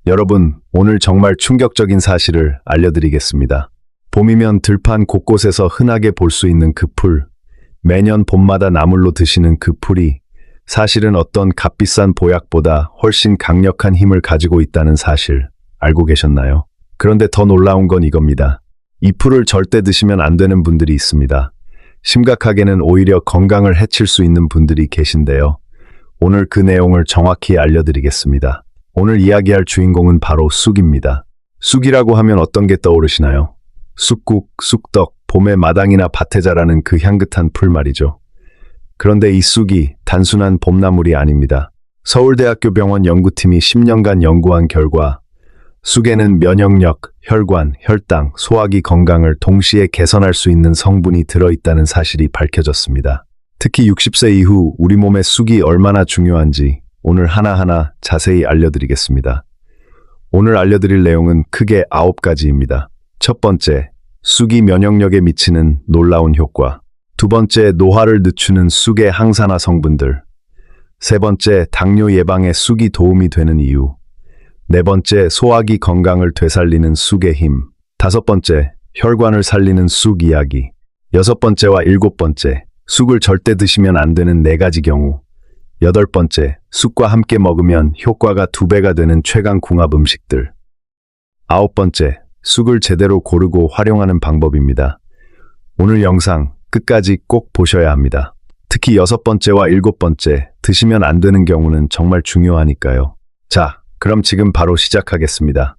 여러분, 오늘 정말 충격적인 사실을 알려드리겠습니다. 봄이면 들판 곳곳에서 흔하게 볼 수 있는 그 풀, 매년 봄마다 나물로 드시는 그 풀이 사실은 어떤 값비싼 보약보다 훨씬 강력한 힘을 가지고 있다는 사실 알고 계셨나요? 그런데 더 놀라운 건 이겁니다. 이 풀을 절대 드시면 안 되는 분들이 있습니다. 심각하게는 오히려 건강을 해칠 수 있는 분들이 계신데요. 오늘 그 내용을 정확히 알려드리겠습니다. 오늘 이야기할 주인공은 바로 쑥입니다. 쑥이라고 하면 어떤 게 떠오르시나요? 쑥국, 쑥떡, 봄의 마당이나 밭에 자라는 그 향긋한 풀 말이죠. 그런데 이 쑥이 단순한 봄나물이 아닙니다. 서울대학교 병원 연구팀이 10년간 연구한 결과 쑥에는 면역력, 혈관, 혈당, 소화기 건강을 동시에 개선할 수 있는 성분이 들어있다는 사실이 밝혀졌습니다. 특히 60세 이후 우리 몸에 쑥이 얼마나 중요한지 오늘 하나하나 자세히 알려드리겠습니다. 오늘 알려드릴 내용은 크게 9가지입니다. 첫 번째, 쑥이 면역력에 미치는 놀라운 효과. 두 번째, 노화를 늦추는 쑥의 항산화 성분들. 세 번째, 당뇨 예방에 쑥이 도움이 되는 이유. 네 번째, 소화기 건강을 되살리는 쑥의 힘. 다섯 번째, 혈관을 살리는 쑥 이야기. 여섯 번째와 일곱 번째, 쑥을 절대 드시면 안 되는 4가지 경우. 여덟 번째, 쑥과 함께 먹으면 효과가 2배가 되는 최강 궁합 음식들. 아홉 번째, 쑥을 제대로 고르고 활용하는 방법입니다. 오늘 영상 끝까지 꼭 보셔야 합니다. 특히 여섯 번째와 일곱 번째, 드시면 안 되는 경우는 정말 중요하니까요. 자, 그럼 지금 바로 시작하겠습니다.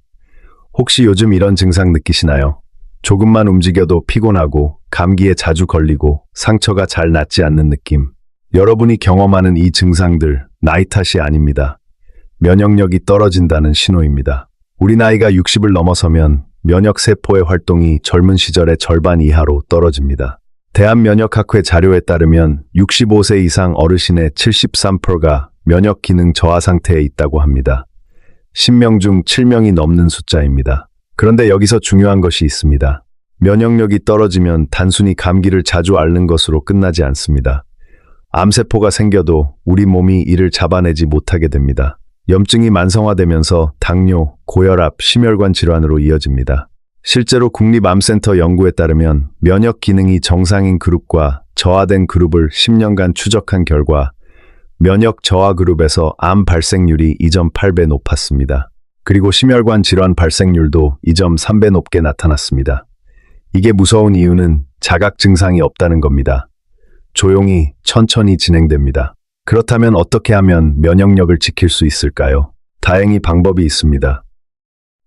혹시 요즘 이런 증상 느끼시나요? 조금만 움직여도 피곤하고 감기에 자주 걸리고 상처가 잘 낫지 않는 느낌. 여러분이 경험하는 이 증상들 나이 탓이 아닙니다. 면역력이 떨어진다는 신호입니다. 우리 나이가 60을 넘어서면 면역세포의 활동이 젊은 시절의 절반 이하로 떨어집니다. 대한면역학회 자료에 따르면 65세 이상 어르신의 73%가 면역 기능 저하 상태에 있다고 합니다. 10명 중 7명이 넘는 숫자입니다. 그런데 여기서 중요한 것이 있습니다. 면역력이 떨어지면 단순히 감기를 자주 앓는 것으로 끝나지 않습니다. 암세포가 생겨도 우리 몸이 이를 잡아내지 못하게 됩니다. 염증이 만성화되면서 당뇨, 고혈압, 심혈관 질환으로 이어집니다. 실제로 국립암센터 연구에 따르면 면역 기능이 정상인 그룹과 저하된 그룹을 10년간 추적한 결과 면역 저하 그룹에서 암 발생률이 2.8배 높았습니다. 그리고 심혈관 질환 발생률도 2.3배 높게 나타났습니다. 이게 무서운 이유는 자각 증상이 없다는 겁니다. 조용히 천천히 진행됩니다. 그렇다면 어떻게 하면 면역력을 지킬 수 있을까요? 다행히 방법이 있습니다.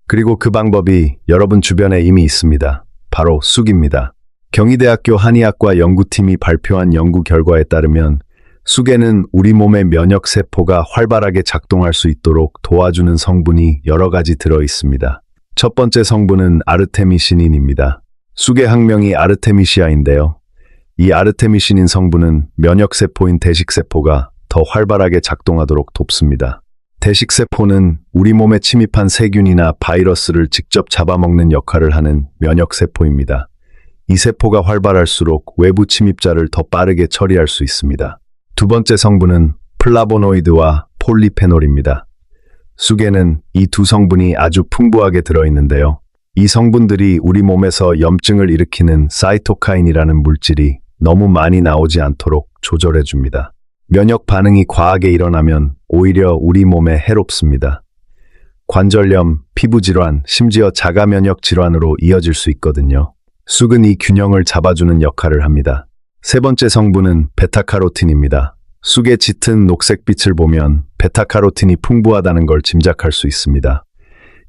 그리고 그 방법이 여러분 주변에 이미 있습니다. 바로 쑥입니다. 경희대학교 한의학과 연구팀이 발표한 연구 결과에 따르면 쑥에는 우리 몸의 면역세포가 활발하게 작동할 수 있도록 도와주는 성분이 여러 가지 들어 있습니다. 첫 번째 성분은 아르테미시닌입니다. 쑥의 학명이 아르테미시아인데요. 이 아르테미시닌 성분은 면역세포인 대식세포가 더 활발하게 작동하도록 돕습니다. 대식세포는 우리 몸에 침입한 세균이나 바이러스를 직접 잡아먹는 역할을 하는 면역세포입니다. 이 세포가 활발할수록 외부 침입자를 더 빠르게 처리할 수 있습니다. 두 번째 성분은 플라보노이드와 폴리페놀입니다. 쑥에는 이 두 성분이 아주 풍부하게 들어있는데요. 이 성분들이 우리 몸에서 염증을 일으키는 사이토카인이라는 물질이 너무 많이 나오지 않도록 조절해줍니다. 면역 반응이 과하게 일어나면 오히려 우리 몸에 해롭습니다. 관절염, 피부질환, 심지어 자가면역 질환으로 이어질 수 있거든요. 쑥은 이 균형을 잡아주는 역할을 합니다. 세 번째 성분은 베타카로틴입니다. 쑥의 짙은 녹색빛을 보면 베타카로틴이 풍부하다는 걸 짐작할 수 있습니다.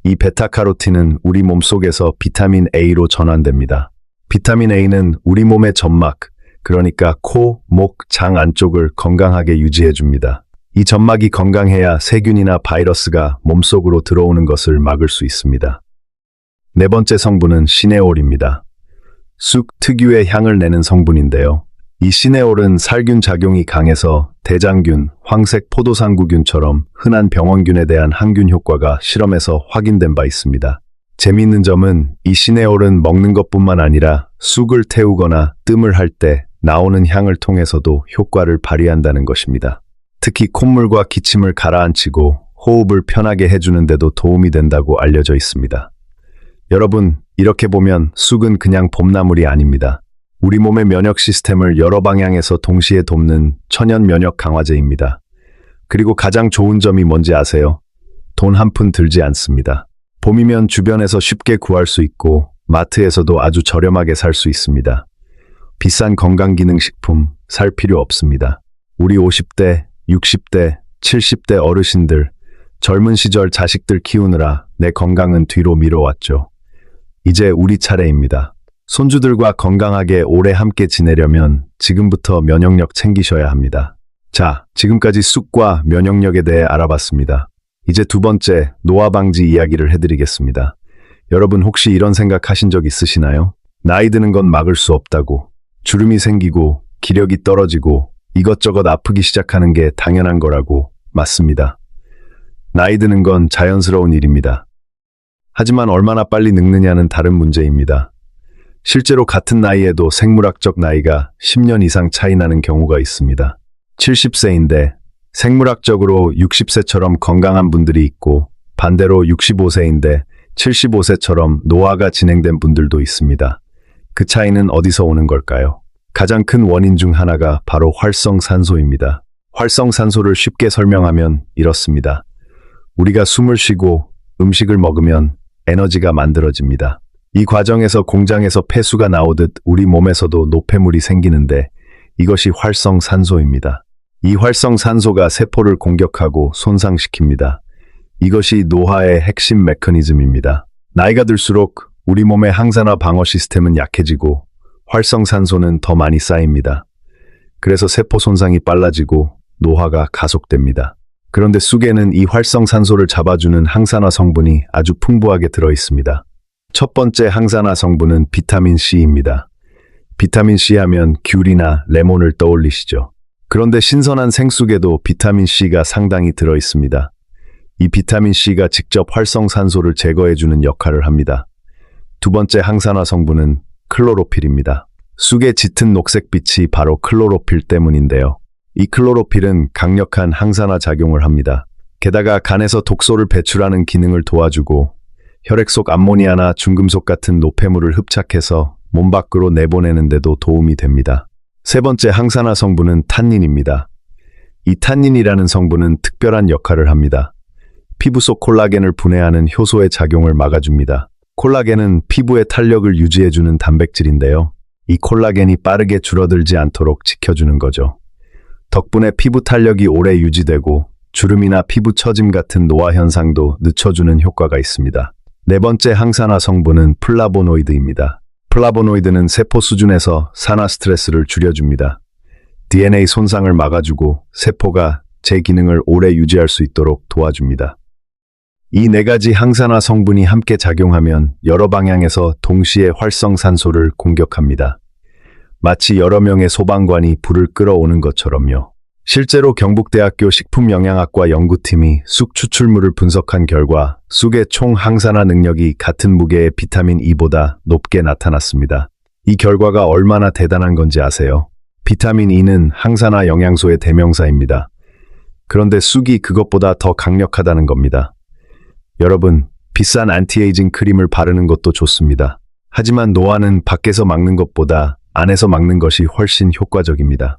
이 베타카로틴은 우리 몸속에서 비타민 A로 전환됩니다. 비타민 A는 우리 몸의 점막, 그러니까 코, 목, 장 안쪽을 건강하게 유지해줍니다. 이 점막이 건강해야 세균이나 바이러스가 몸속으로 들어오는 것을 막을 수 있습니다. 네 번째 성분은 시네올입니다. 쑥 특유의 향을 내는 성분인데요. 이 시네올은 살균 작용이 강해서 대장균, 황색 포도상구균처럼 흔한 병원균에 대한 항균 효과가 실험에서 확인된 바 있습니다. 재미있는 점은 이 시네올은 먹는 것뿐만 아니라 쑥을 태우거나 뜸을 할 때 나오는 향을 통해서도 효과를 발휘한다는 것입니다. 특히 콧물과 기침을 가라앉히고 호흡을 편하게 해주는 데도 도움이 된다고 알려져 있습니다. 여러분, 이렇게 보면 쑥은 그냥 봄나물이 아닙니다. 우리 몸의 면역 시스템을 여러 방향에서 동시에 돕는 천연 면역 강화제입니다. 그리고 가장 좋은 점이 뭔지 아세요? 돈 한 푼 들지 않습니다. 봄이면 주변에서 쉽게 구할 수 있고 마트에서도 아주 저렴하게 살 수 있습니다. 비싼 건강기능식품 살 필요 없습니다. 우리 50대, 60대, 70대 어르신들, 젊은 시절 자식들 키우느라 내 건강은 뒤로 미뤄왔죠. 이제 우리 차례입니다. 손주들과 건강하게 오래 함께 지내려면 지금부터 면역력 챙기셔야 합니다. 자, 지금까지 쑥과 면역력에 대해 알아봤습니다. 이제 두 번째, 노화 방지 이야기를 해드리겠습니다. 여러분 혹시 이런 생각하신 적 있으시나요? 나이 드는 건 막을 수 없다고, 주름이 생기고 기력이 떨어지고 이것저것 아프기 시작하는 게 당연한 거라고. 맞습니다. 나이 드는 건 자연스러운 일입니다. 하지만 얼마나 빨리 늙느냐는 다른 문제입니다. 실제로 같은 나이에도 생물학적 나이가 10년 이상 차이 나는 경우가 있습니다. 70세인데 생물학적으로 60세처럼 건강한 분들이 있고 반대로 65세인데 75세처럼 노화가 진행된 분들도 있습니다. 그 차이는 어디서 오는 걸까요? 가장 큰 원인 중 하나가 바로 활성산소입니다. 활성산소를 쉽게 설명하면 이렇습니다. 우리가 숨을 쉬고 음식을 먹으면 에너지가 만들어집니다. 이 과정에서 공장에서 폐수가 나오듯 우리 몸에서도 노폐물이 생기는데 이것이 활성산소입니다. 이 활성산소가 세포를 공격하고 손상시킵니다. 이것이 노화의 핵심 메커니즘입니다. 나이가 들수록 우리 몸의 항산화 방어 시스템은 약해지고 활성산소는 더 많이 쌓입니다. 그래서 세포 손상이 빨라지고 노화가 가속됩니다. 그런데 쑥에는 이 활성산소를 잡아주는 항산화 성분이 아주 풍부하게 들어 있습니다. 첫 번째 항산화 성분은 비타민 C입니다. 비타민 C 하면 귤이나 레몬을 떠올리시죠. 그런데 신선한 생쑥에도 비타민 C가 상당히 들어 있습니다. 이 비타민 C가 직접 활성산소를 제거해주는 역할을 합니다. 두 번째 항산화 성분은 클로로필입니다. 쑥의 짙은 녹색빛이 바로 클로로필 때문인데요. 이 클로로필은 강력한 항산화 작용을 합니다. 게다가 간에서 독소를 배출하는 기능을 도와주고 혈액 속 암모니아나 중금속 같은 노폐물을 흡착해서 몸 밖으로 내보내는 데도 도움이 됩니다. 세 번째 항산화 성분은 탄닌입니다. 이 탄닌이라는 성분은 특별한 역할을 합니다. 피부 속 콜라겐을 분해하는 효소의 작용을 막아줍니다. 콜라겐은 피부의 탄력을 유지해주는 단백질인데요. 이 콜라겐이 빠르게 줄어들지 않도록 지켜주는 거죠. 덕분에 피부 탄력이 오래 유지되고 주름이나 피부 처짐 같은 노화 현상도 늦춰주는 효과가 있습니다. 네 번째 항산화 성분은 플라보노이드입니다. 플라보노이드는 세포 수준에서 산화 스트레스를 줄여줍니다. DNA 손상을 막아주고 세포가 제 기능을 오래 유지할 수 있도록 도와줍니다. 이 네 가지 항산화 성분이 함께 작용하면 여러 방향에서 동시에 활성산소를 공격합니다. 마치 여러 명의 소방관이 불을 끌어오는 것처럼요. 실제로 경북대학교 식품영양학과 연구팀이 쑥 추출물을 분석한 결과 쑥의 총 항산화 능력이 같은 무게의 비타민 E보다 높게 나타났습니다. 이 결과가 얼마나 대단한 건지 아세요? 비타민 E는 항산화 영양소의 대명사입니다. 그런데 쑥이 그것보다 더 강력하다는 겁니다. 여러분, 비싼 안티에이징 크림을 바르는 것도 좋습니다. 하지만 노화는 밖에서 막는 것보다 안에서 막는 것이 훨씬 효과적입니다.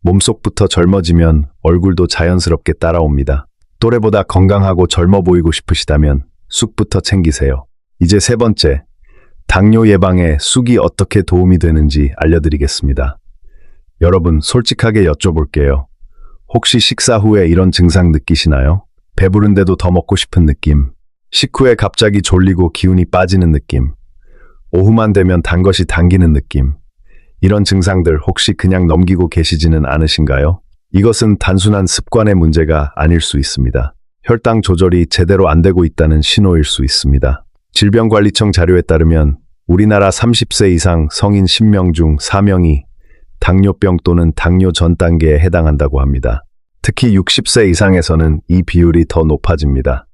몸속부터 젊어지면 얼굴도 자연스럽게 따라옵니다. 또래보다 건강하고 젊어 보이고 싶으시다면 쑥부터 챙기세요. 이제 세 번째, 당뇨 예방에 쑥이 어떻게 도움이 되는지 알려드리겠습니다. 여러분, 솔직하게 여쭤볼게요. 혹시 식사 후에 이런 증상 느끼시나요? 배부른데도 더 먹고 싶은 느낌, 식후에 갑자기 졸리고 기운이 빠지는 느낌, 오후만 되면 단 것이 당기는 느낌, 이런 증상들 혹시 그냥 넘기고 계시지는 않으신가요? 이것은 단순한 습관의 문제가 아닐 수 있습니다. 혈당 조절이 제대로 안 되고 있다는 신호일 수 있습니다. 질병관리청 자료에 따르면 우리나라 30세 이상 성인 10명 중 4명이 당뇨병 또는 당뇨 전 단계에 해당한다고 합니다. 특히 60세 이상에서는 이 비율이 더 높아집니다.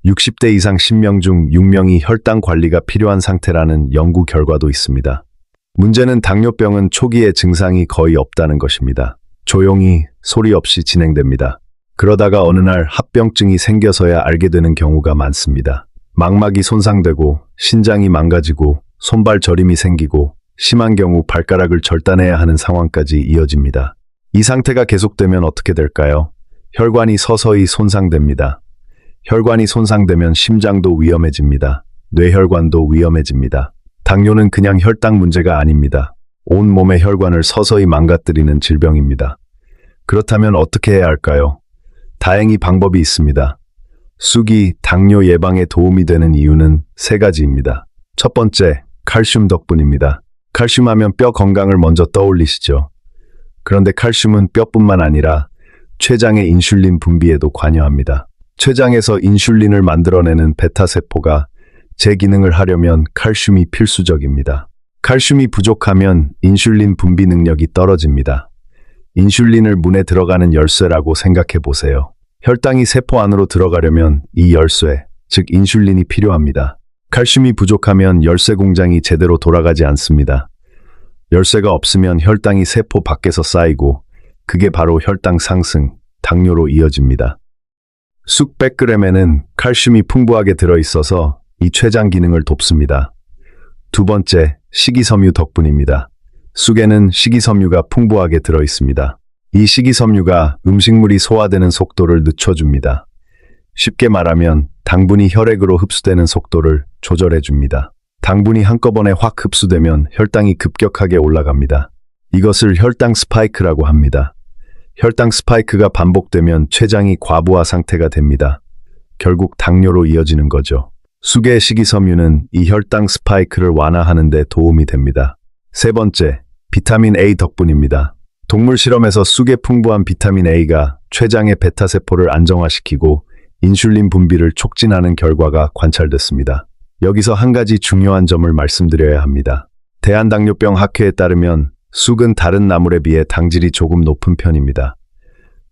60대 이상 10명 중 6명이 혈당 관리가 필요한 상태라는 연구 결과도 있습니다. 문제는 당뇨병은 초기에 증상이 거의 없다는 것입니다. 조용히 소리 없이 진행됩니다. 그러다가 어느 날 합병증이 생겨서야 알게 되는 경우가 많습니다. 망막이 손상되고 신장이 망가지고 손발 저림이 생기고 심한 경우 발가락을 절단해야 하는 상황까지 이어집니다. 이 상태가 계속되면 어떻게 될까요? 혈관이 서서히 손상됩니다. 혈관이 손상되면 심장도 위험해집니다. 뇌혈관도 위험해집니다. 당뇨는 그냥 혈당 문제가 아닙니다. 온 몸의 혈관을 서서히 망가뜨리는 질병입니다. 그렇다면 어떻게 해야 할까요? 다행히 방법이 있습니다. 쑥이 당뇨 예방에 도움이 되는 이유는 세 가지입니다. 첫 번째, 칼슘 덕분입니다. 칼슘 하면 뼈 건강을 먼저 떠올리시죠. 그런데 칼슘은 뼈뿐만 아니라 췌장의 인슐린 분비에도 관여합니다. 췌장에서 인슐린을 만들어내는 베타세포가 제 기능을 하려면 칼슘이 필수적입니다. 칼슘이 부족하면 인슐린 분비 능력이 떨어집니다. 인슐린을 문에 들어가는 열쇠라고 생각해 보세요. 혈당이 세포 안으로 들어가려면 이 열쇠, 즉 인슐린이 필요합니다. 칼슘이 부족하면 열쇠 공장이 제대로 돌아가지 않습니다. 열쇠가 없으면 혈당이 세포 밖에서 쌓이고 그게 바로 혈당 상승, 당뇨로 이어집니다. 쑥 100g에는 칼슘이 풍부하게 들어있어서 이 췌장 기능을 돕습니다. 두 번째, 식이섬유 덕분입니다. 쑥에는 식이섬유가 풍부하게 들어있습니다. 이 식이섬유가 음식물이 소화되는 속도를 늦춰줍니다. 쉽게 말하면 당분이 혈액으로 흡수되는 속도를 조절해줍니다. 당분이 한꺼번에 확 흡수되면 혈당이 급격하게 올라갑니다. 이것을 혈당 스파이크라고 합니다. 혈당 스파이크가 반복되면 췌장이 과부하 상태가 됩니다. 결국 당뇨로 이어지는 거죠. 쑥의 식이섬유는 이 혈당 스파이크를 완화하는 데 도움이 됩니다. 세 번째, 비타민 A 덕분입니다. 동물 실험에서 쑥에 풍부한 비타민 A가 췌장의 베타세포를 안정화시키고 인슐린 분비를 촉진하는 결과가 관찰됐습니다. 여기서 한 가지 중요한 점을 말씀드려야 합니다. 대한당뇨병 학회에 따르면 쑥은 다른 나물에 비해 당질이 조금 높은 편입니다.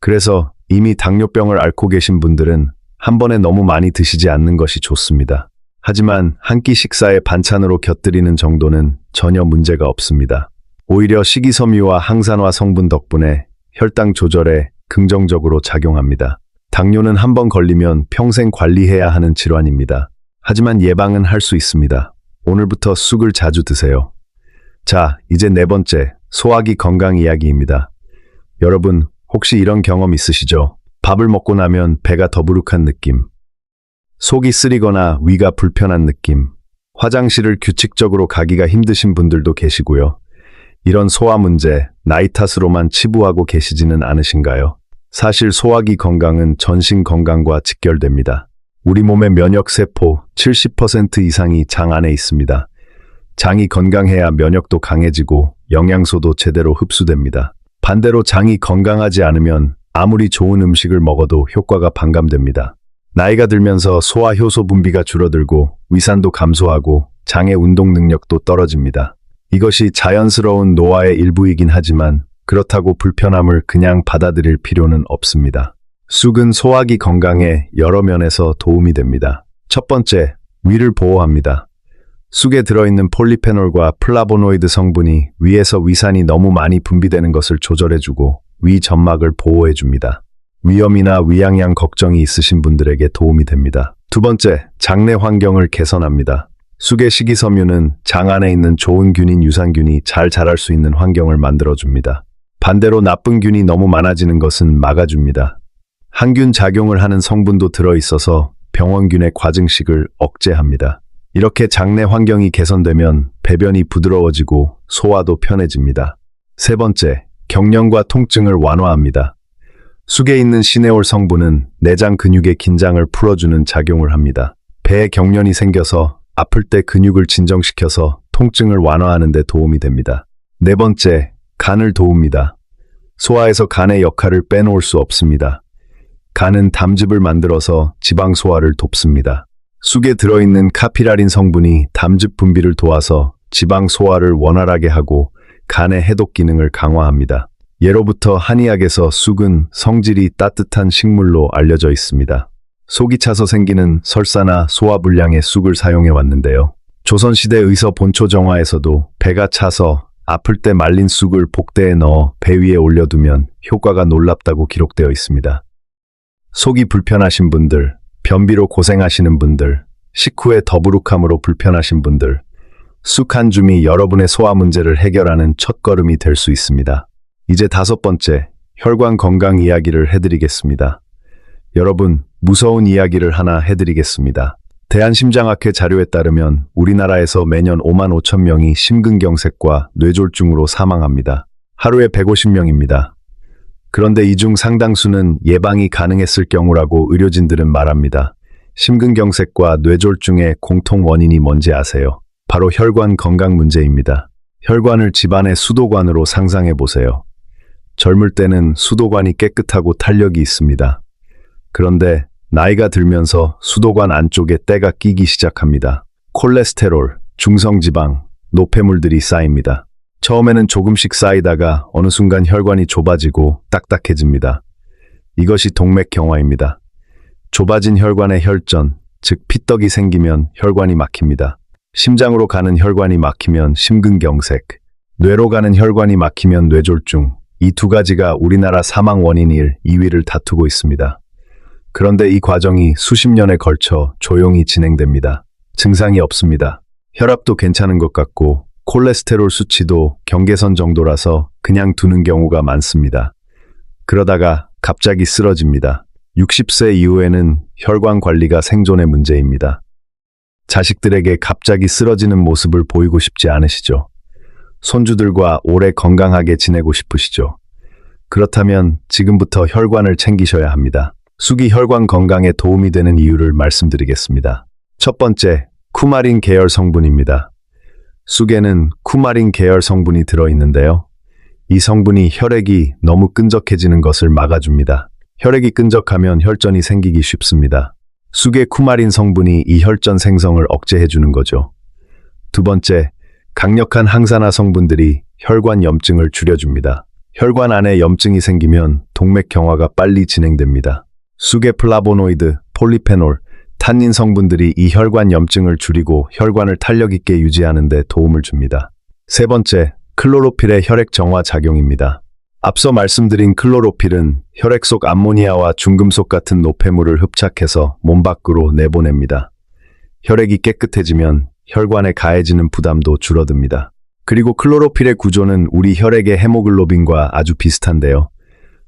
그래서 이미 당뇨병을 앓고 계신 분들은 한 번에 너무 많이 드시지 않는 것이 좋습니다. 하지만 한 끼 식사에 반찬으로 곁들이는 정도는 전혀 문제가 없습니다. 오히려 식이섬유와 항산화 성분 덕분에 혈당 조절에 긍정적으로 작용합니다. 당뇨는 한 번 걸리면 평생 관리해야 하는 질환입니다. 하지만 예방은 할 수 있습니다. 오늘부터 쑥을 자주 드세요. 자, 이제 네 번째, 소화기 건강 이야기입니다. 여러분, 혹시 이런 경험 있으시죠? 밥을 먹고 나면 배가 더부룩한 느낌, 속이 쓰리거나 위가 불편한 느낌, 화장실을 규칙적으로 가기가 힘드신 분들도 계시고요. 이런 소화 문제, 나이 탓으로만 치부하고 계시지는 않으신가요? 사실 소화기 건강은 전신 건강과 직결됩니다. 우리 몸의 면역세포 70% 이상이 장 안에 있습니다. 장이 건강해야 면역도 강해지고 영양소도 제대로 흡수됩니다. 반대로 장이 건강하지 않으면 아무리 좋은 음식을 먹어도 효과가 반감됩니다. 나이가 들면서 소화 효소 분비가 줄어들고 위산도 감소하고 장의 운동 능력도 떨어집니다. 이것이 자연스러운 노화의 일부이긴 하지만 그렇다고 불편함을 그냥 받아들일 필요는 없습니다. 쑥은 소화기 건강에 여러 면에서 도움이 됩니다. 첫 번째, 위를 보호합니다. 쑥에 들어있는 폴리페놀과 플라보노이드 성분이 위에서 위산이 너무 많이 분비되는 것을 조절해주고 위 점막을 보호해줍니다. 위염이나 위양양 걱정이 있으신 분들에게 도움이 됩니다. 두 번째, 장내 환경을 개선합니다. 쑥의 식이섬유는 장 안에 있는 좋은 균인 유산균이 잘 자랄 수 있는 환경을 만들어줍니다. 반대로 나쁜 균이 너무 많아지는 것은 막아줍니다. 항균 작용을 하는 성분도 들어있어서 병원균의 과증식을 억제합니다. 이렇게 장내 환경이 개선되면 배변이 부드러워지고 소화도 편해집니다. 세 번째, 경련과 통증을 완화합니다. 쑥에 있는 시네올 성분은 내장 근육의 긴장을 풀어주는 작용을 합니다. 배에 경련이 생겨서 아플 때 근육을 진정시켜서 통증을 완화하는 데 도움이 됩니다. 네 번째, 간을 도웁니다. 소화에서 간의 역할을 빼놓을 수 없습니다. 간은 담즙을 만들어서 지방 소화를 돕습니다. 쑥에 들어있는 카피라린 성분이 담즙 분비를 도와서 지방 소화를 원활하게 하고 간의 해독 기능을 강화합니다. 예로부터 한의학에서 쑥은 성질이 따뜻한 식물로 알려져 있습니다. 속이 차서 생기는 설사나 소화불량에 쑥을 사용해 왔는데요. 조선시대 의서 본초정화에서도 배가 차서 아플 때 말린 쑥을 복대에 넣어 배 위에 올려두면 효과가 놀랍다고 기록되어 있습니다. 속이 불편하신 분들, 변비로 고생하시는 분들, 식후의 더부룩함으로 불편하신 분들, 쑥 한 줌이 여러분의 소화 문제를 해결하는 첫걸음이 될 수 있습니다. 이제 5번째, 혈관 건강 이야기를 해드리겠습니다. 여러분, 무서운 이야기를 하나 해드리겠습니다. 대한심장학회 자료에 따르면 우리나라에서 매년 5만 5천 명이 심근경색과 뇌졸중으로 사망합니다. 하루에 150명입니다. 그런데 이 중 상당수는 예방이 가능했을 경우라고 의료진들은 말합니다. 심근경색과 뇌졸중의 공통 원인이 뭔지 아세요? 바로 혈관 건강 문제입니다. 혈관을 집안의 수도관으로 상상해 보세요. 젊을 때는 수도관이 깨끗하고 탄력이 있습니다. 그런데 나이가 들면서 수도관 안쪽에 때가 끼기 시작합니다. 콜레스테롤, 중성지방, 노폐물들이 쌓입니다. 처음에는 조금씩 쌓이다가 어느 순간 혈관이 좁아지고 딱딱해집니다. 이것이 동맥경화입니다. 좁아진 혈관의 혈전, 즉 피떡이 생기면 혈관이 막힙니다. 심장으로 가는 혈관이 막히면 심근경색, 뇌로 가는 혈관이 막히면 뇌졸중, 이 두 가지가 우리나라 사망 원인 2위를 다투고 있습니다. 그런데 이 과정이 수십 년에 걸쳐 조용히 진행됩니다. 증상이 없습니다. 혈압도 괜찮은 것 같고 콜레스테롤 수치도 경계선 정도라서 그냥 두는 경우가 많습니다. 그러다가 갑자기 쓰러집니다. 60세 이후에는 혈관 관리가 생존의 문제입니다. 자식들에게 갑자기 쓰러지는 모습을 보이고 싶지 않으시죠? 손주들과 오래 건강하게 지내고 싶으시죠? 그렇다면 지금부터 혈관을 챙기셔야 합니다. 쑥이 혈관 건강에 도움이 되는 이유를 말씀드리겠습니다. 첫 번째, 쿠마린 계열 성분입니다. 쑥에는 쿠마린 계열 성분이 들어있는데요. 이 성분이 혈액이 너무 끈적해지는 것을 막아줍니다. 혈액이 끈적하면 혈전이 생기기 쉽습니다. 쑥의 쿠마린 성분이 이 혈전 생성을 억제해주는 거죠. 두 번째, 강력한 항산화 성분들이 혈관 염증을 줄여줍니다. 혈관 안에 염증이 생기면 동맥경화가 빨리 진행됩니다. 쑥의 플라보노이드, 폴리페놀, 탄닌 성분들이 이 혈관 염증을 줄이고 혈관을 탄력 있게 유지하는 데 도움을 줍니다. 세 번째, 클로로필의 혈액 정화 작용입니다. 앞서 말씀드린 클로로필은 혈액 속 암모니아와 중금속 같은 노폐물을 흡착해서 몸 밖으로 내보냅니다. 혈액이 깨끗해지면 혈관에 가해지는 부담도 줄어듭니다. 그리고 클로로필의 구조는 우리 혈액의 헤모글로빈과 아주 비슷한데요.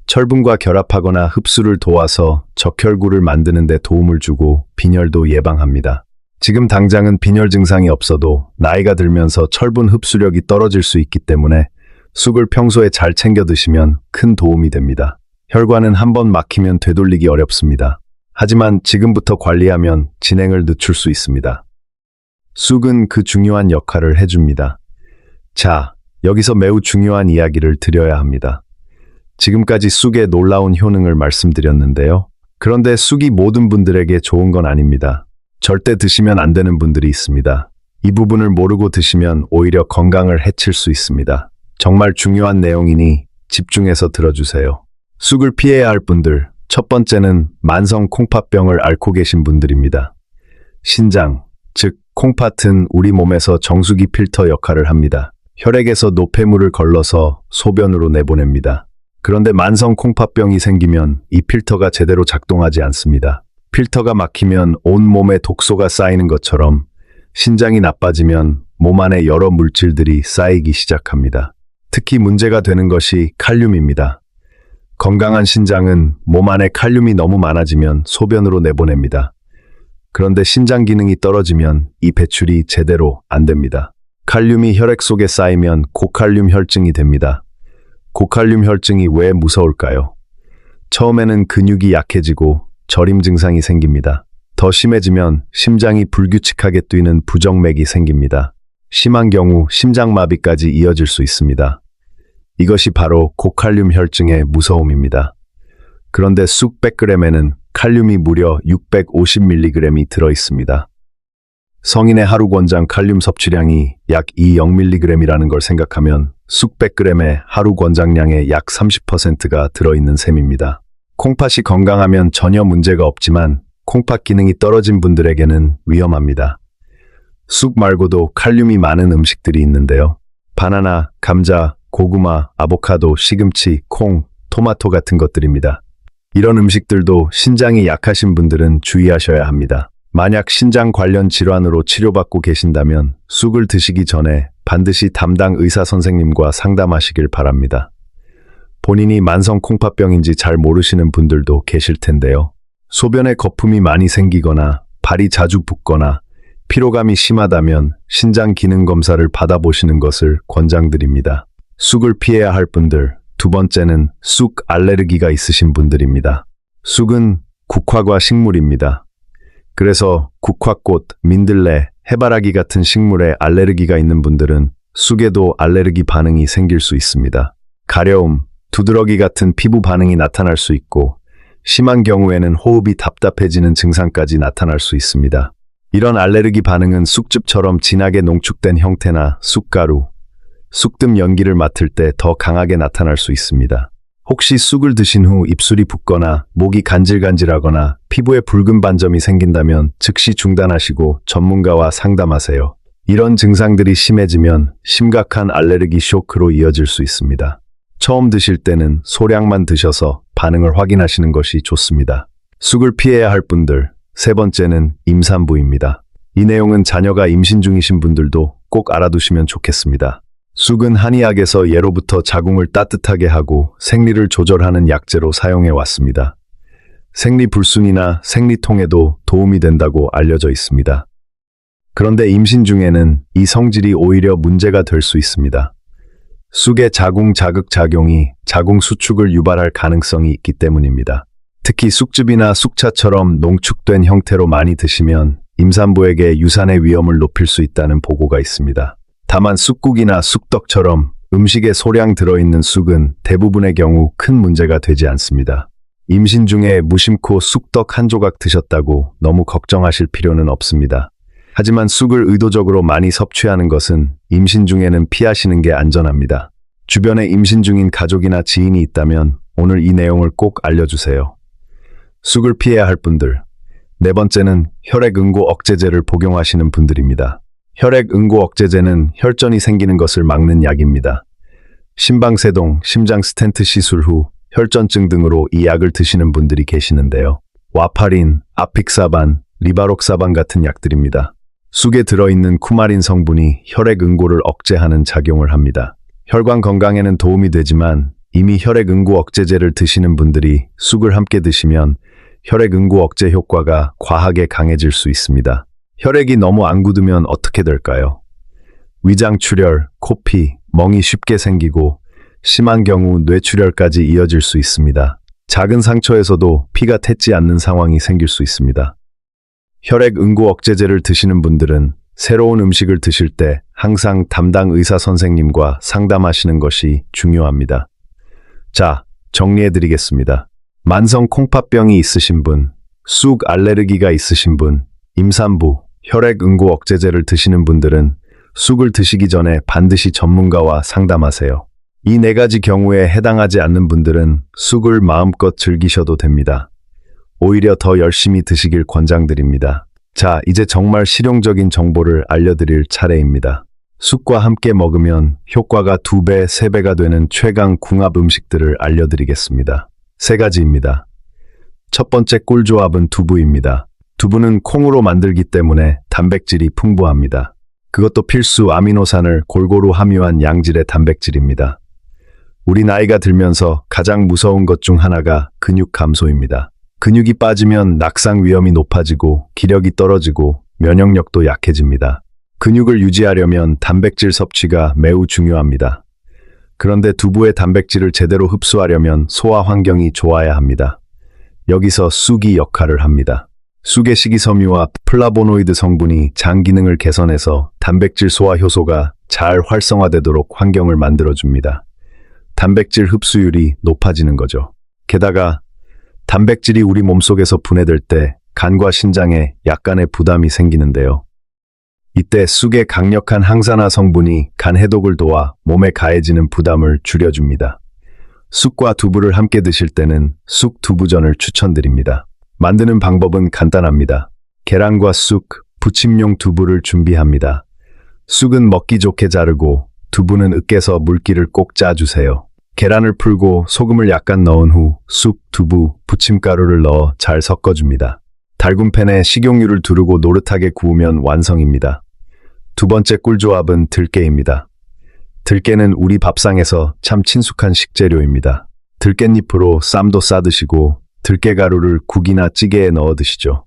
철분과 결합하거나 흡수를 도와서 적혈구를 만드는 데 도움을 주고 빈혈도 예방합니다. 지금 당장은 빈혈 증상이 없어도 나이가 들면서 철분 흡수력이 떨어질 수 있기 때문에 쑥을 평소에 잘 챙겨 드시면 큰 도움이 됩니다. 혈관은 한번 막히면 되돌리기 어렵습니다. 하지만 지금부터 관리하면 진행을 늦출 수 있습니다. 쑥은 그 중요한 역할을 해줍니다. 자, 여기서 매우 중요한 이야기를 드려야 합니다. 지금까지 쑥의 놀라운 효능을 말씀드렸는데요. 그런데 쑥이 모든 분들에게 좋은 건 아닙니다. 절대 드시면 안 되는 분들이 있습니다. 이 부분을 모르고 드시면 오히려 건강을 해칠 수 있습니다. 정말 중요한 내용이니 집중해서 들어주세요. 쑥을 피해야 할 분들, 첫 번째는 만성 콩팥병을 앓고 계신 분들입니다. 신장, 즉 콩팥은 우리 몸에서 정수기 필터 역할을 합니다. 혈액에서 노폐물을 걸러서 소변으로 내보냅니다. 그런데 만성 콩팥병이 생기면 이 필터가 제대로 작동하지 않습니다. 필터가 막히면 온 몸에 독소가 쌓이는 것처럼 신장이 나빠지면 몸 안에 여러 물질들이 쌓이기 시작합니다. 특히 문제가 되는 것이 칼륨입니다. 건강한 신장은 몸 안에 칼륨이 너무 많아지면 소변으로 내보냅니다. 그런데 신장 기능이 떨어지면 이 배출이 제대로 안 됩니다. 칼륨이 혈액 속에 쌓이면 고칼륨 혈증이 됩니다. 고칼륨 혈증이 왜 무서울까요? 처음에는 근육이 약해지고 저림 증상이 생깁니다. 더 심해지면 심장이 불규칙하게 뛰는 부정맥이 생깁니다. 심한 경우 심장마비까지 이어질 수 있습니다. 이것이 바로 고칼륨 혈증의 무서움입니다. 그런데 쑥 100g에는 칼륨이 무려 650mg이 들어있습니다. 성인의 하루 권장 칼륨 섭취량이 약 20mg이라는 걸 생각하면 쑥 100g의 하루 권장량의 약 30%가 들어있는 셈입니다. 콩팥이 건강하면 전혀 문제가 없지만 콩팥 기능이 떨어진 분들에게는 위험합니다. 쑥 말고도 칼륨이 많은 음식들이 있는데요. 바나나, 감자, 고구마, 아보카도, 시금치, 콩, 토마토 같은 것들입니다. 이런 음식들도 신장이 약하신 분들은 주의하셔야 합니다. 만약 신장 관련 질환으로 치료받고 계신다면 쑥을 드시기 전에 반드시 담당 의사 선생님과 상담하시길 바랍니다. 본인이 만성 콩팥병인지 잘 모르시는 분들도 계실 텐데요. 소변에 거품이 많이 생기거나 발이 자주 붓거나 피로감이 심하다면 신장 기능 검사를 받아보시는 것을 권장드립니다. 쑥을 피해야 할 분들, 두 번째는 쑥 알레르기가 있으신 분들입니다. 쑥은 국화과 식물입니다. 그래서 국화꽃, 민들레, 해바라기 같은 식물에 알레르기가 있는 분들은 쑥에도 알레르기 반응이 생길 수 있습니다. 가려움, 두드러기 같은 피부 반응이 나타날 수 있고 심한 경우에는 호흡이 답답해지는 증상까지 나타날 수 있습니다. 이런 알레르기 반응은 쑥즙처럼 진하게 농축된 형태나 쑥가루, 쑥뜸 연기를 맡을 때 더 강하게 나타날 수 있습니다. 혹시 쑥을 드신 후 입술이 붓거나 목이 간질간질하거나 피부에 붉은 반점이 생긴다면 즉시 중단하시고 전문가와 상담하세요. 이런 증상들이 심해지면 심각한 알레르기 쇼크로 이어질 수 있습니다. 처음 드실 때는 소량만 드셔서 반응을 확인하시는 것이 좋습니다. 쑥을 피해야 할 분들, 세 번째는 임산부입니다. 이 내용은 자녀가 임신 중이신 분들도 꼭 알아두시면 좋겠습니다. 쑥은 한의학에서 예로부터 자궁을 따뜻하게 하고 생리를 조절하는 약재로 사용해 왔습니다. 생리불순이나 생리통에도 도움이 된다고 알려져 있습니다. 그런데 임신 중에는 이 성질이 오히려 문제가 될 수 있습니다. 쑥의 자궁 자극 작용이 자궁 수축을 유발할 가능성이 있기 때문입니다. 특히 쑥즙이나 쑥차처럼 농축된 형태로 많이 드시면 임산부에게 유산의 위험을 높일 수 있다는 보고가 있습니다. 다만 쑥국이나 쑥떡처럼 음식에 소량 들어있는 쑥은 대부분의 경우 큰 문제가 되지 않습니다. 임신 중에 무심코 쑥떡 한 조각 드셨다고 너무 걱정하실 필요는 없습니다. 하지만 쑥을 의도적으로 많이 섭취하는 것은 임신 중에는 피하시는 게 안전합니다. 주변에 임신 중인 가족이나 지인이 있다면 오늘 이 내용을 꼭 알려주세요. 쑥을 피해야 할 분들. 네 번째는 혈액응고 억제제를 복용하시는 분들입니다. 혈액응고 억제제는 혈전이 생기는 것을 막는 약입니다. 심방세동, 심장 스텐트 시술 후 혈전증 등으로 이 약을 드시는 분들이 계시는데요. 와파린, 아픽사반, 리바록사반 같은 약들입니다. 쑥에 들어있는 쿠마린 성분이 혈액응고를 억제하는 작용을 합니다. 혈관 건강에는 도움이 되지만 이미 혈액응고 억제제를 드시는 분들이 쑥을 함께 드시면 혈액응고 억제 효과가 과하게 강해질 수 있습니다. 혈액이 너무 안 굳으면 어떻게 될까요? 위장출혈, 코피, 멍이 쉽게 생기고 심한 경우 뇌출혈까지 이어질 수 있습니다. 작은 상처에서도 피가 샜지 않는 상황이 생길 수 있습니다. 혈액응고 억제제를 드시는 분들은 새로운 음식을 드실 때 항상 담당 의사 선생님과 상담하시는 것이 중요합니다. 자, 정리해드리겠습니다. 만성 콩팥병이 있으신 분, 쑥 알레르기가 있으신 분, 임산부, 혈액응고 억제제를 드시는 분들은 쑥을 드시기 전에 반드시 전문가와 상담하세요. 이 네 가지 경우에 해당하지 않는 분들은 쑥을 마음껏 즐기셔도 됩니다. 오히려 더 열심히 드시길 권장드립니다. 자, 이제 정말 실용적인 정보를 알려드릴 차례입니다. 쑥과 함께 먹으면 효과가 2배, 3배가 되는 최강 궁합 음식들을 알려드리겠습니다. 세 가지입니다. 첫 번째 꿀조합은 두부입니다. 두부는 콩으로 만들기 때문에 단백질이 풍부합니다. 그것도 필수 아미노산을 골고루 함유한 양질의 단백질입니다. 우리 나이가 들면서 가장 무서운 것 중 하나가 근육 감소입니다. 근육이 빠지면 낙상 위험이 높아지고 기력이 떨어지고 면역력도 약해집니다. 근육을 유지하려면 단백질 섭취가 매우 중요합니다. 그런데 두부의 단백질을 제대로 흡수하려면 소화 환경이 좋아야 합니다. 여기서 쑥이 역할을 합니다. 쑥의 식이섬유와 플라보노이드 성분이 장 기능을 개선해서 단백질 소화 효소가 잘 활성화되도록 환경을 만들어줍니다. 단백질 흡수율이 높아지는 거죠. 게다가 단백질이 우리 몸속에서 분해될 때 간과 신장에 약간의 부담이 생기는데요. 이때 쑥의 강력한 항산화 성분이 간 해독을 도와 몸에 가해지는 부담을 줄여줍니다. 쑥과 두부를 함께 드실 때는 쑥 두부전을 추천드립니다. 만드는 방법은 간단합니다. 계란과 쑥, 부침용 두부를 준비합니다. 쑥은 먹기 좋게 자르고 두부는 으깨서 물기를 꼭 짜주세요. 계란을 풀고 소금을 약간 넣은 후 쑥, 두부, 부침가루를 넣어 잘 섞어줍니다. 달군 팬에 식용유를 두르고 노릇하게 구우면 완성입니다. 두 번째 꿀조합은 들깨입니다. 들깨는 우리 밥상에서 참 친숙한 식재료입니다. 들깻잎으로 쌈도 싸드시고 들깨가루를 국이나 찌개에 넣어 드시죠.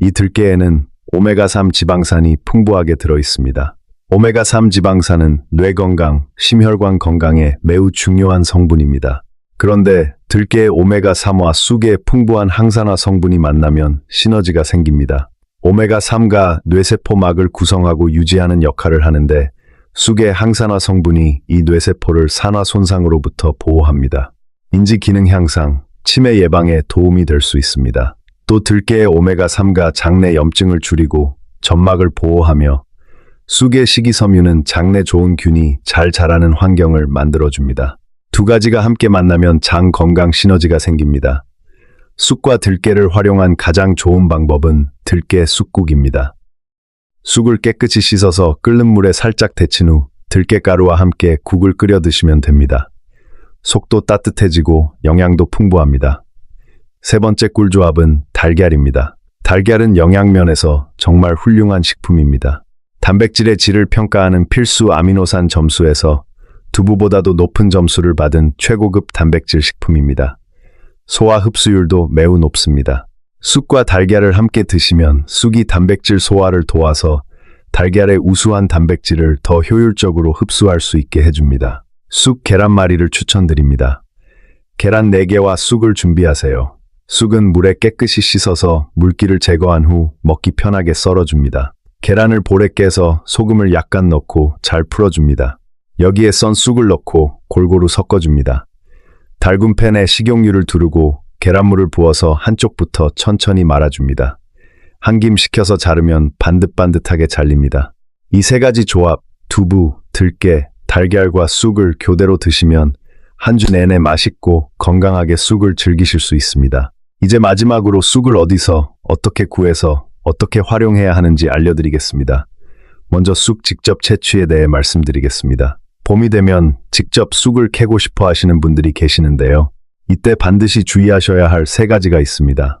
이 들깨에는 오메가3 지방산이 풍부하게 들어있습니다. 오메가3 지방산은 뇌 건강, 심혈관 건강에 매우 중요한 성분입니다. 그런데 들깨의 오메가3와 쑥의 풍부한 항산화 성분이 만나면 시너지가 생깁니다. 오메가3가 뇌세포막을 구성하고 유지하는 역할을 하는데 쑥의 항산화 성분이 이 뇌세포를 산화 손상으로부터 보호합니다. 인지 기능 향상, 치매 예방에 도움이 될 수 있습니다. 또 들깨의 오메가3가 장내 염증을 줄이고 점막을 보호하며 쑥의 식이섬유는 장내 좋은 균이 잘 자라는 환경을 만들어줍니다. 두 가지가 함께 만나면 장 건강 시너지가 생깁니다. 쑥과 들깨를 활용한 가장 좋은 방법은 들깨 쑥국입니다. 쑥을 깨끗이 씻어서 끓는 물에 살짝 데친 후 들깨가루와 함께 국을 끓여 드시면 됩니다. 속도 따뜻해지고 영양도 풍부합니다. 세 번째 꿀조합은 달걀입니다. 달걀은 영양면에서 정말 훌륭한 식품입니다. 단백질의 질을 평가하는 필수 아미노산 점수에서 두부보다도 높은 점수를 받은 최고급 단백질 식품입니다. 소화 흡수율도 매우 높습니다. 쑥과 달걀을 함께 드시면 쑥이 단백질 소화를 도와서 달걀의 우수한 단백질을 더 효율적으로 흡수할 수 있게 해줍니다. 쑥 계란말이를 추천드립니다. 계란 4개와 쑥을 준비하세요. 쑥은 물에 깨끗이 씻어서 물기를 제거한 후 먹기 편하게 썰어줍니다. 계란을 볼에 깨서 소금을 약간 넣고 잘 풀어줍니다. 여기에 썬 쑥을 넣고 골고루 섞어줍니다. 달군 팬에 식용유를 두르고 계란물을 부어서 한쪽부터 천천히 말아줍니다. 한 김 식혀서 자르면 반듯반듯하게 잘립니다. 이 세 가지 조합, 두부, 들깨, 달걀과 쑥을 교대로 드시면 한 주 내내 맛있고 건강하게 쑥을 즐기실 수 있습니다. 이제 마지막으로 쑥을 어디서, 어떻게 구해서, 어떻게 활용해야 하는지 알려드리겠습니다. 먼저 쑥 직접 채취에 대해 말씀드리겠습니다. 봄이 되면 직접 쑥을 캐고 싶어 하시는 분들이 계시는데요. 이때 반드시 주의하셔야 할 3가지가 있습니다.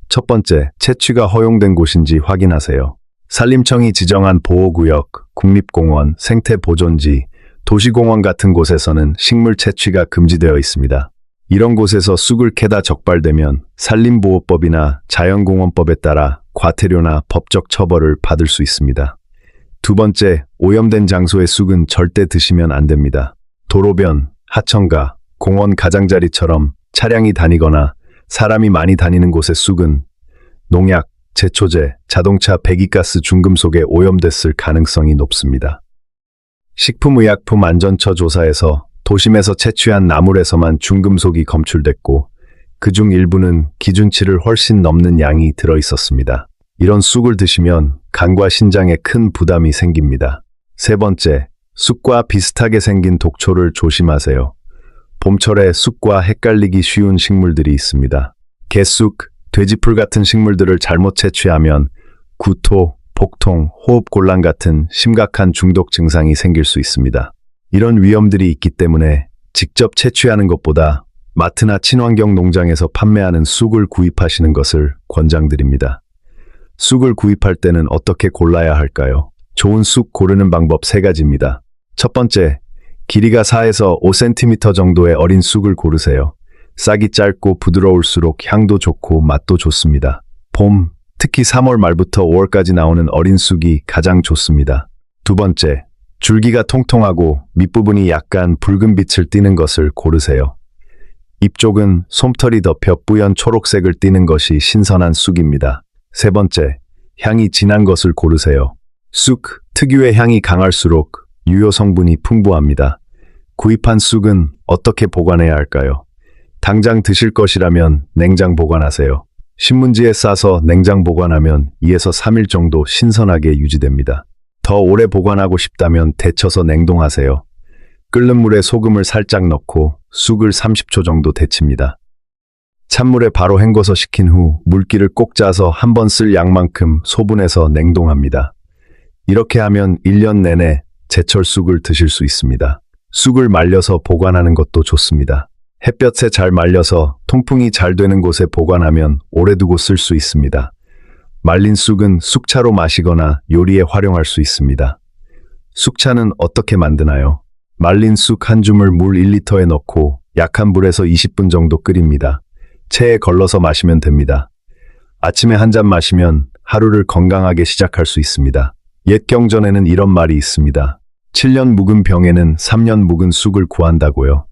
첫 번째, 채취가 허용된 곳인지 확인하세요. 산림청이 지정한 보호구역, 국립공원, 생태보존지, 도시공원 같은 곳에서는 식물 채취가 금지되어 있습니다. 이런 곳에서 쑥을 캐다 적발되면 산림보호법이나 자연공원법에 따라 과태료나 법적 처벌을 받을 수 있습니다. 두 번째, 오염된 장소의 쑥은 절대 드시면 안 됩니다. 도로변, 하천가, 공원 가장자리처럼 차량이 다니거나 사람이 많이 다니는 곳의 쑥은 농약, 제초제, 자동차 배기가스 중금속에 오염됐을 가능성이 높습니다. 식품의약품안전처 조사에서 도심에서 채취한 나물에서만 중금속이 검출됐고 그중 일부는 기준치를 훨씬 넘는 양이 들어있었습니다. 이런 쑥을 드시면 간과 신장에 큰 부담이 생깁니다. 세 번째, 쑥과 비슷하게 생긴 독초를 조심하세요. 봄철에 쑥과 헷갈리기 쉬운 식물들이 있습니다. 개쑥, 돼지풀 같은 식물들을 잘못 채취하면 구토, 복통, 호흡곤란 같은 심각한 중독 증상이 생길 수 있습니다. 이런 위험들이 있기 때문에 직접 채취하는 것보다 마트나 친환경 농장에서 판매하는 쑥을 구입하시는 것을 권장드립니다. 쑥을 구입할 때는 어떻게 골라야 할까요? 좋은 쑥 고르는 방법 3가지입니다. 첫 번째, 길이가 4에서 5cm 정도의 어린 쑥을 고르세요. 싹이 짧고 부드러울수록 향도 좋고 맛도 좋습니다. 봄, 특히 3월 말부터 5월까지 나오는 어린 쑥이 가장 좋습니다. 두 번째, 줄기가 통통하고 밑부분이 약간 붉은 빛을 띠는 것을 고르세요. 잎 쪽은 솜털이 덮여 뿌연 초록색을 띠는 것이 신선한 쑥입니다. 세 번째, 향이 진한 것을 고르세요. 쑥 특유의 향이 강할수록 유효 성분이 풍부합니다. 구입한 쑥은 어떻게 보관해야 할까요? 당장 드실 것이라면 냉장 보관하세요. 신문지에 싸서 냉장 보관하면 2에서 3일 정도 신선하게 유지됩니다. 더 오래 보관하고 싶다면 데쳐서 냉동하세요. 끓는 물에 소금을 살짝 넣고 쑥을 30초 정도 데칩니다. 찬물에 바로 헹궈서 식힌 후 물기를 꼭 짜서 한 번 쓸 양만큼 소분해서 냉동합니다. 이렇게 하면 1년 내내 제철 쑥을 드실 수 있습니다. 쑥을 말려서 보관하는 것도 좋습니다. 햇볕에 잘 말려서 통풍이 잘 되는 곳에 보관하면 오래 두고 쓸 수 있습니다. 말린 쑥은 쑥차로 마시거나 요리에 활용할 수 있습니다. 쑥차는 어떻게 만드나요? 말린 쑥 한 줌을 물 1리터에 넣고 약한 불에서 20분 정도 끓입니다. 체에 걸러서 마시면 됩니다. 아침에 한 잔 마시면 하루를 건강하게 시작할 수 있습니다. 옛 경전에는 이런 말이 있습니다. 7년 묵은 병에는 3년 묵은 쑥을 구한다고요.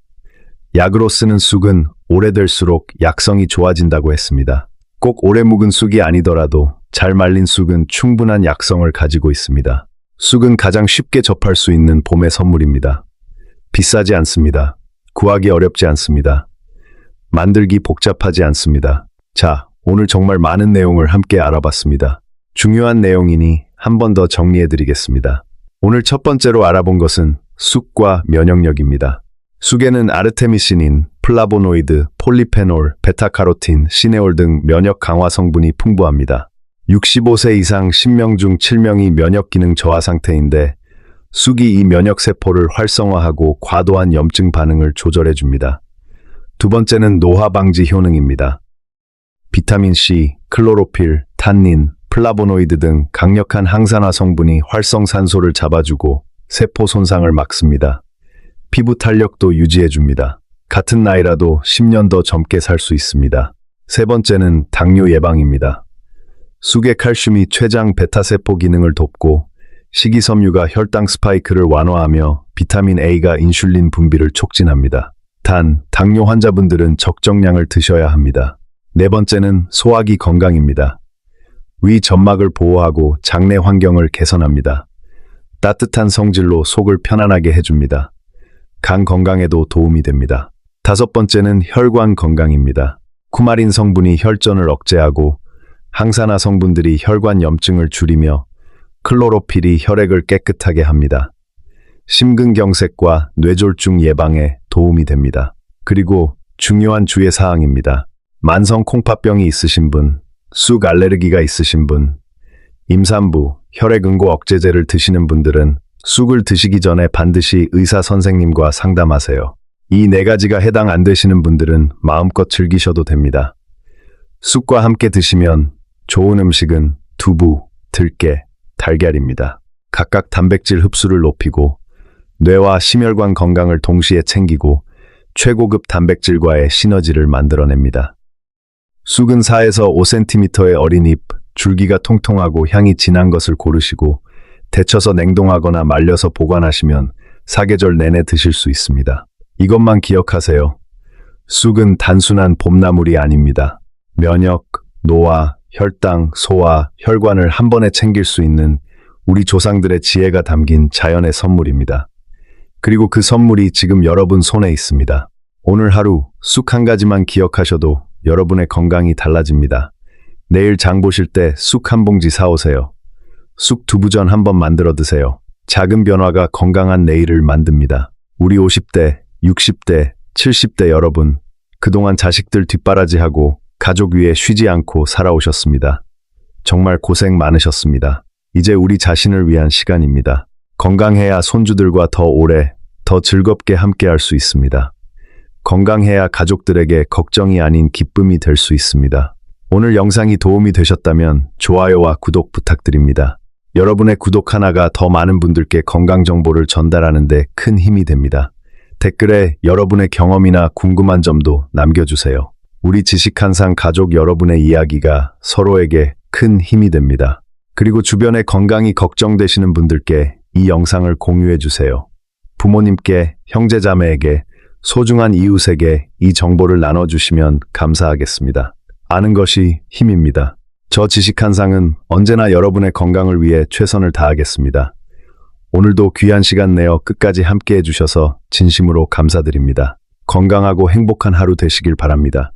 약으로 쓰는 쑥은 오래될수록 약성이 좋아진다고 했습니다. 꼭 오래 묵은 쑥이 아니더라도 잘 말린 쑥은 충분한 약성을 가지고 있습니다. 쑥은 가장 쉽게 접할 수 있는 봄의 선물입니다. 비싸지 않습니다. 구하기 어렵지 않습니다. 만들기 복잡하지 않습니다. 자, 오늘 정말 많은 내용을 함께 알아봤습니다. 중요한 내용이니 한 번 더 정리해드리겠습니다. 오늘 첫 번째로 알아본 것은 쑥과 면역력입니다. 쑥에는 아르테미시닌, 플라보노이드, 폴리페놀, 베타카로틴, 시네올 등 면역 강화 성분이 풍부합니다. 65세 이상 10명 중 7명이 면역 기능 저하 상태인데 쑥이 이 면역 세포를 활성화하고 과도한 염증 반응을 조절해 줍니다. 두 번째는 노화 방지 효능입니다. 비타민 C, 클로로필, 탄닌, 플라보노이드 등 강력한 항산화 성분이 활성산소를 잡아주고 세포 손상을 막습니다. 피부 탄력도 유지해 줍니다. 같은 나이라도 10년 더 젊게 살 수 있습니다. 세 번째는 당뇨 예방입니다. 쑥의 칼슘이 췌장 베타세포 기능을 돕고 식이섬유가 혈당 스파이크를 완화하며 비타민 A가 인슐린 분비를 촉진합니다. 단, 당뇨 환자분들은 적정량을 드셔야 합니다. 네 번째는 소화기 건강입니다. 위 점막을 보호하고 장내 환경을 개선합니다. 따뜻한 성질로 속을 편안하게 해줍니다. 간 건강에도 도움이 됩니다. 다섯 번째는 혈관 건강입니다. 쿠마린 성분이 혈전을 억제하고 항산화 성분들이 혈관 염증을 줄이며 클로로필이 혈액을 깨끗하게 합니다. 심근경색과 뇌졸중 예방에 도움이 됩니다. 그리고 중요한 주의사항입니다. 만성 콩팥병이 있으신 분, 쑥 알레르기가 있으신 분, 임산부, 혈액응고 억제제를 드시는 분들은 쑥을 드시기 전에 반드시 의사 선생님과 상담하세요. 이 네 가지가 해당 안 되시는 분들은 마음껏 즐기셔도 됩니다. 쑥과 함께 드시면 좋은 음식은 두부, 들깨, 달걀입니다. 각각 단백질 흡수를 높이고 뇌와 심혈관 건강을 동시에 챙기고 최고급 단백질과의 시너지를 만들어냅니다. 쑥은 4에서 5cm의 어린 잎, 줄기가 통통하고 향이 진한 것을 고르시고 데쳐서 냉동하거나 말려서 보관하시면 사계절 내내 드실 수 있습니다. 이것만 기억하세요. 쑥은 단순한 봄나물이 아닙니다. 면역, 노화, 혈당, 소화, 혈관을 한 번에 챙길 수 있는 우리 조상들의 지혜가 담긴 자연의 선물입니다. 그리고 그 선물이 지금 여러분 손에 있습니다. 오늘 하루 쑥 한 가지만 기억하셔도 여러분의 건강이 달라집니다. 내일 장 보실 때 쑥 한 봉지 사오세요. 쑥 두부전 한번 만들어 드세요. 작은 변화가 건강한 내일을 만듭니다. 우리 50대, 60대, 70대 여러분, 그동안 자식들 뒷바라지하고 가족 위에 쉬지 않고 살아오셨습니다. 정말 고생 많으셨습니다. 이제 우리 자신을 위한 시간입니다. 건강해야 손주들과 더 오래, 더 즐겁게 함께할 수 있습니다. 건강해야 가족들에게 걱정이 아닌 기쁨이 될 수 있습니다. 오늘 영상이 도움이 되셨다면 좋아요와 구독 부탁드립니다. 여러분의 구독 하나가 더 많은 분들께 건강 정보를 전달하는 데 큰 힘이 됩니다. 댓글에 여러분의 경험이나 궁금한 점도 남겨주세요. 우리 지식한상 가족 여러분의 이야기가 서로에게 큰 힘이 됩니다. 그리고 주변의 건강이 걱정되시는 분들께 이 영상을 공유해주세요. 부모님께, 형제자매에게, 소중한 이웃에게 이 정보를 나눠주시면 감사하겠습니다. 아는 것이 힘입니다. 저 지식한상은 언제나 여러분의 건강을 위해 최선을 다하겠습니다. 오늘도 귀한 시간 내어 끝까지 함께 해주셔서 진심으로 감사드립니다. 건강하고 행복한 하루 되시길 바랍니다.